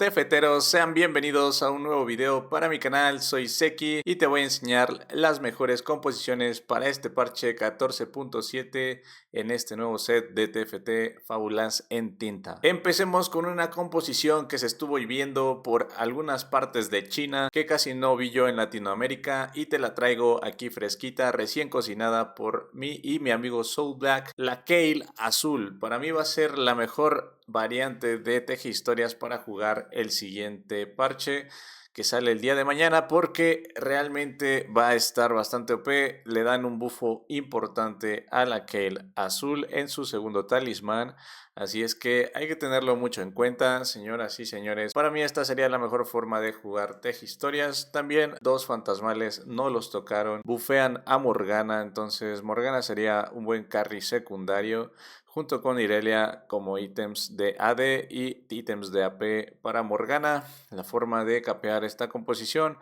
Tefeteros, sean bienvenidos a un nuevo video para mi canal. Soy Seki y te voy a enseñar las mejores composiciones para este parche 14.7 en este nuevo set de TFT Fábulas en tinta. Empecemos con una composición que se estuvo viendo por algunas partes de China que casi no vi yo en Latinoamérica y te la traigo aquí fresquita, recién cocinada por mí y mi amigo Soul Black, la Kale Azul. Para mí va a ser la mejor variante de Tejehistorias para jugar el siguiente parche que sale el día de mañana, porque realmente va a estar bastante OP. Le dan un bufo importante a la Kale Azul en su segundo talismán, así es que hay que tenerlo mucho en cuenta, señoras y señores. Para mí esta sería la mejor forma de jugar Tejehistorias. También dos fantasmales no los tocaron, bufean a Morgana, entonces Morgana sería un buen carry secundario junto con Irelia como ítems de AD y ítems de AP para Morgana. La forma de capear esta composición,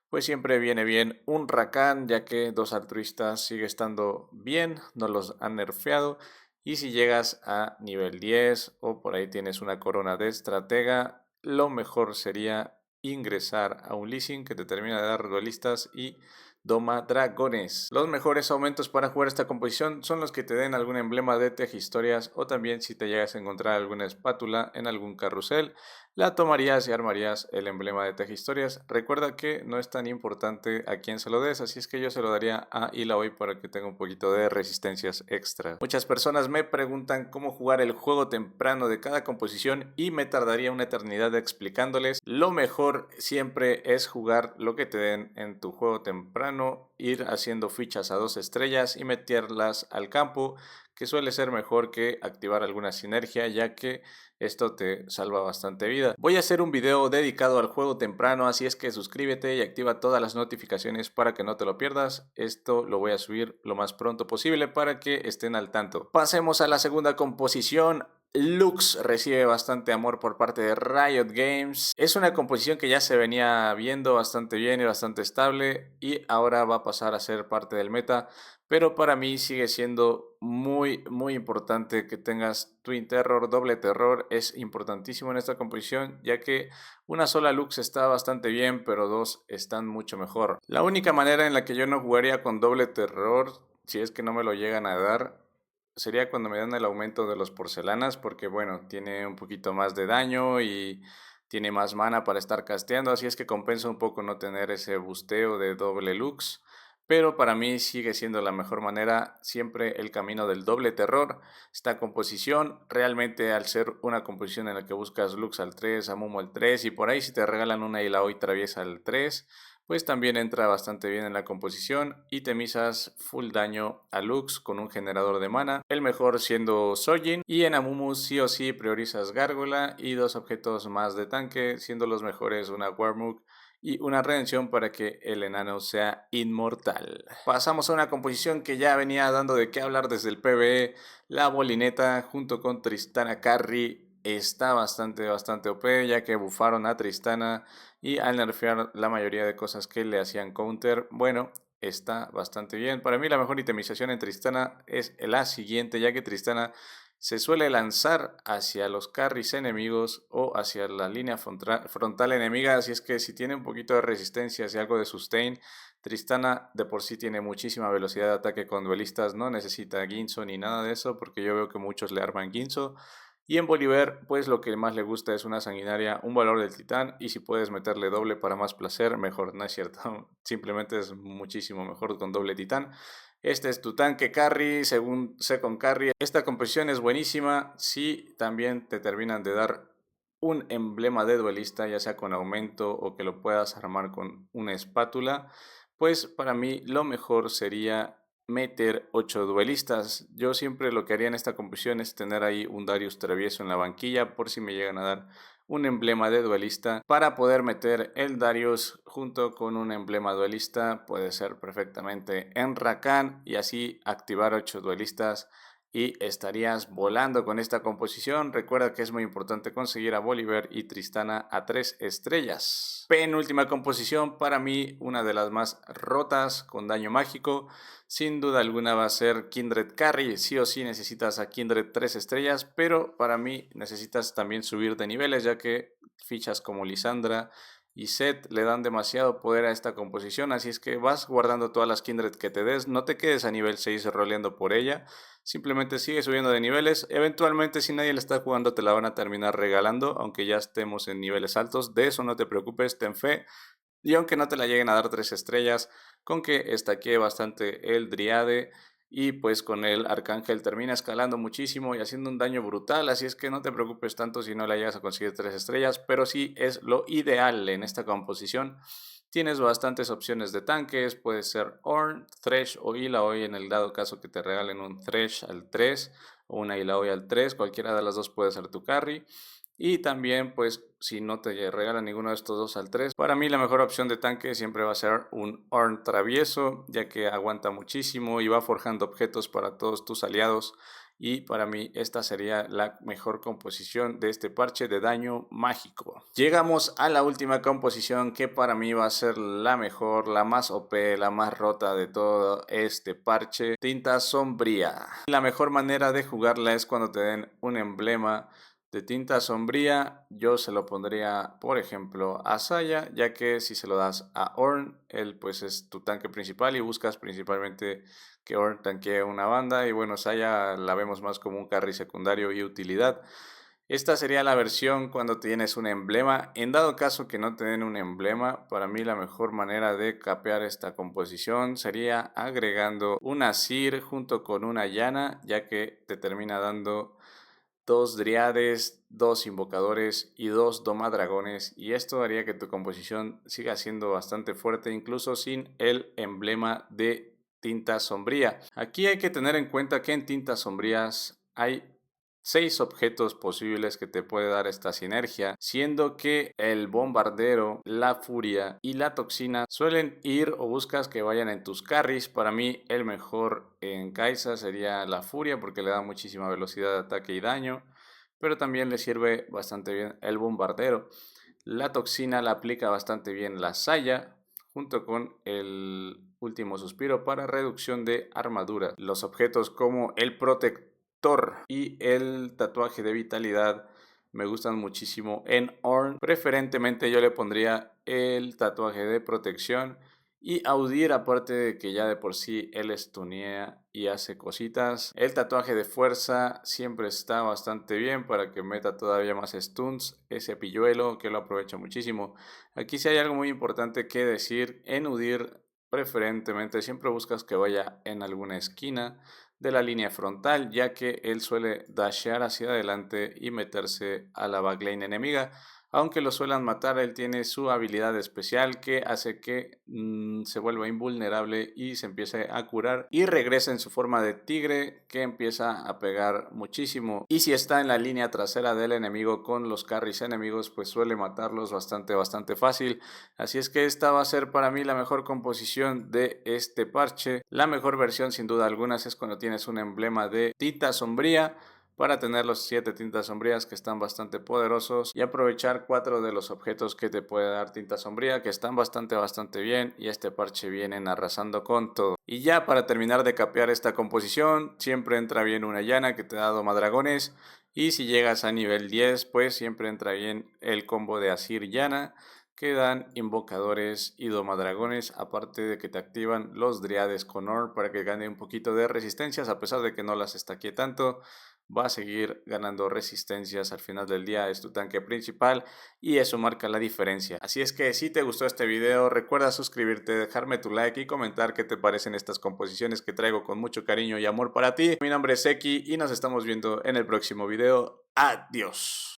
pues siempre viene bien un Rakan, ya que dos altruistas sigue estando bien, no los han nerfeado. Y si llegas a nivel 10 o por ahí tienes una corona de estratega, lo mejor sería ingresar a un Lee Sin que te termina de dar duelistas y doma dragones. Los mejores aumentos para jugar esta composición son los que te den algún emblema de Tejehistorias, o también si te llegas a encontrar alguna espátula en algún carrusel, la tomarías y armarías el emblema de Tejehistorias. Recuerda que no es tan importante a quién se lo des, así es que yo se lo daría a Illaoi para que tenga un poquito de resistencias extra. Muchas personas me preguntan cómo jugar el juego temprano de cada composición y me tardaría una eternidad explicándoles. Lo mejor siempre es jugar lo que te den en tu juego temprano, ir haciendo fichas a 2 estrellas y meterlas al campo, que suele ser mejor que activar alguna sinergia, ya que esto te salva bastante vida. Voy a hacer un video dedicado al juego temprano, así es que suscríbete y activa todas las notificaciones para que no te lo pierdas. Esto lo voy a subir lo más pronto posible para que estén al tanto. Pasemos a la segunda composición. Lux recibe bastante amor por parte de Riot Games. Es una composición que ya se venía viendo bastante bien y bastante estable, y ahora va a pasar a ser parte del meta, pero para mí sigue siendo muy importante que tengas Twin Terror, doble terror. Es importantísimo en esta composición, ya que una sola Lux está bastante bien, pero dos están mucho mejor. La única manera en la que yo no jugaría con doble terror, si es que no me lo llegan a dar, sería cuando me dan el aumento de los porcelanas, porque bueno, tiene un poquito más de daño y tiene más mana para estar casteando, así es que compensa un poco no tener ese busteo de doble lux. Pero para mí sigue siendo la mejor manera siempre el camino del doble terror. Esta composición, realmente al ser una composición en la que buscas Lux al 3, Amumu al 3 y por ahí si te regalan una Illaoi traviesa al 3, pues también entra bastante bien en la composición y te misas full daño a Lux con un generador de mana, el mejor siendo Sojin, y en Amumu sí o sí priorizas Gárgola y dos objetos más de tanque, siendo los mejores una Warmog y una redención para que el enano sea inmortal. Pasamos a una composición que ya venía dando de qué hablar desde el PvE. La bolineta junto con Tristana Carry está bastante OP, ya que bufaron a Tristana y al nerfear la mayoría de cosas que le hacían counter, bueno, está bastante bien. Para mí la mejor itemización en Tristana es la siguiente, ya que Tristana se suele lanzar hacia los carries enemigos o hacia la línea frontal enemiga, así es que si tiene un poquito de resistencia y algo de sustain, Tristana de por sí tiene muchísima velocidad de ataque con duelistas, no necesita Guinzo ni nada de eso, porque yo veo que muchos le arman Guinzo. Y en Bolívar, pues lo que más le gusta es una sanguinaria, un valor del titán, y si puedes meterle doble para más placer, mejor, no es cierto, simplemente es muchísimo mejor con doble titán. Este es tu tanque carry, según Second Carry. Esta composición es buenísima si también te terminan de dar un emblema de duelista, ya sea con aumento o que lo puedas armar con una espátula. Pues para mí lo mejor sería meter 8 duelistas. Yo siempre lo que haría en esta composición es tener ahí un Darius travieso en la banquilla por si me llegan a dar un emblema de duelista, para poder meter el Darius junto con un emblema duelista. Puede ser perfectamente en Rakan y así activar 8 duelistas y estarías volando con esta composición. Recuerda que es muy importante conseguir a Volibear y Tristana a 3 estrellas. Penúltima composición, para mí una de las más rotas con daño mágico. Sin duda alguna va a ser Kindred Carry. Sí o sí necesitas a Kindred 3 estrellas, pero para mí necesitas también subir de niveles, ya que fichas como Lissandra y Zed le dan demasiado poder a esta composición, así es que vas guardando todas las Kindred que te des, no te quedes a nivel 6 roleando por ella, simplemente sigue subiendo de niveles, eventualmente si nadie le está jugando te la van a terminar regalando, aunque ya estemos en niveles altos, de eso no te preocupes, ten fe, y aunque no te la lleguen a dar 3 estrellas, con que estaquee bastante el Driade y pues con el Arcángel termina escalando muchísimo y haciendo un daño brutal, así es que no te preocupes tanto si no la llegas a conseguir 3 estrellas, pero sí es lo ideal en esta composición. Tienes bastantes opciones de tanques, puede ser Ornn, Thresh o Illaoi en el dado caso que te regalen un Thresh al 3 o una Illaoi al 3, cualquiera de las dos puede ser tu carry. Y también, pues, si no te regalan ninguno de estos dos al 3, para mí la mejor opción de tanque siempre va a ser un Ornn travieso, ya que aguanta muchísimo y va forjando objetos para todos tus aliados. Y para mí esta sería la mejor composición de este parche de daño mágico. Llegamos a la última composición que para mí va a ser la mejor, la más OP, la más rota de todo este parche. Tinta sombría. La mejor manera de jugarla es cuando te den un emblema de tinta sombría. Yo se lo pondría, por ejemplo, a Saya, ya que si se lo das a Ornn, él pues es tu tanque principal y buscas principalmente que Ornn tanquee una banda. Y bueno, Saya la vemos más como un carry secundario y utilidad. Esta sería la versión cuando tienes un emblema. En dado caso que no te den un emblema, para mí la mejor manera de capear esta composición sería agregando una Sir junto con una Yana, ya que te termina dando 2 Driades, 2 Invocadores y 2 Domadragones, y esto haría que tu composición siga siendo bastante fuerte incluso sin el emblema de tinta sombría. Aquí hay que tener en cuenta que en tintas sombrías hay 6 objetos posibles que te puede dar esta sinergia, siendo que el bombardero, la furia y la toxina suelen ir o buscas que vayan en tus carries. Para mí el mejor en Kai'Sa sería la furia porque le da muchísima velocidad de ataque y daño, pero también le sirve bastante bien el bombardero. La toxina la aplica bastante bien la Saya, junto con el último suspiro para reducción de armadura. Los objetos como el protector y el tatuaje de vitalidad me gustan muchísimo en Ornn. Preferentemente yo le pondría el tatuaje de protección y Audir, aparte de que ya de por sí él estunea y hace cositas. El tatuaje de fuerza siempre está bastante bien para que meta todavía más stuns. Ese pilluelo que lo aprovecha muchísimo. Aquí sí hay algo muy importante que decir. En Udir preferentemente siempre buscas que vaya en alguna esquina de la línea frontal, ya que él suele dashear hacia adelante y meterse a la backlane enemiga. Aunque lo suelan matar, él tiene su habilidad especial que hace que se vuelva invulnerable y se empiece a curar y regresa en su forma de tigre, que empieza a pegar muchísimo. Y si está en la línea trasera del enemigo con los carries enemigos, pues suele matarlos bastante fácil. Así es que esta va a ser para mí la mejor composición de este parche. La mejor versión sin duda alguna es cuando tienes un emblema de tinta sombría, para tener los 7 tintas sombrías que están bastante poderosos y aprovechar 4 de los objetos que te puede dar tinta sombría, que están bastante bien, y este parche vienen arrasando con todo. Y ya para terminar de capear esta composición, siempre entra bien una llana que te da domadragones, y si llegas a nivel 10 pues siempre entra bien el combo de Asir Llana, que dan invocadores y domadragones, aparte de que te activan los Driades con Ornn para que gane un poquito de resistencias, a pesar de que no las estaquee tanto. Va a seguir ganando resistencias, al final del día es tu tanque principal y eso marca la diferencia. Así es que si te gustó este video, recuerda suscribirte, dejarme tu like y comentar qué te parecen estas composiciones que traigo con mucho cariño y amor para ti. Mi nombre es Seki y nos estamos viendo en el próximo video. Adiós.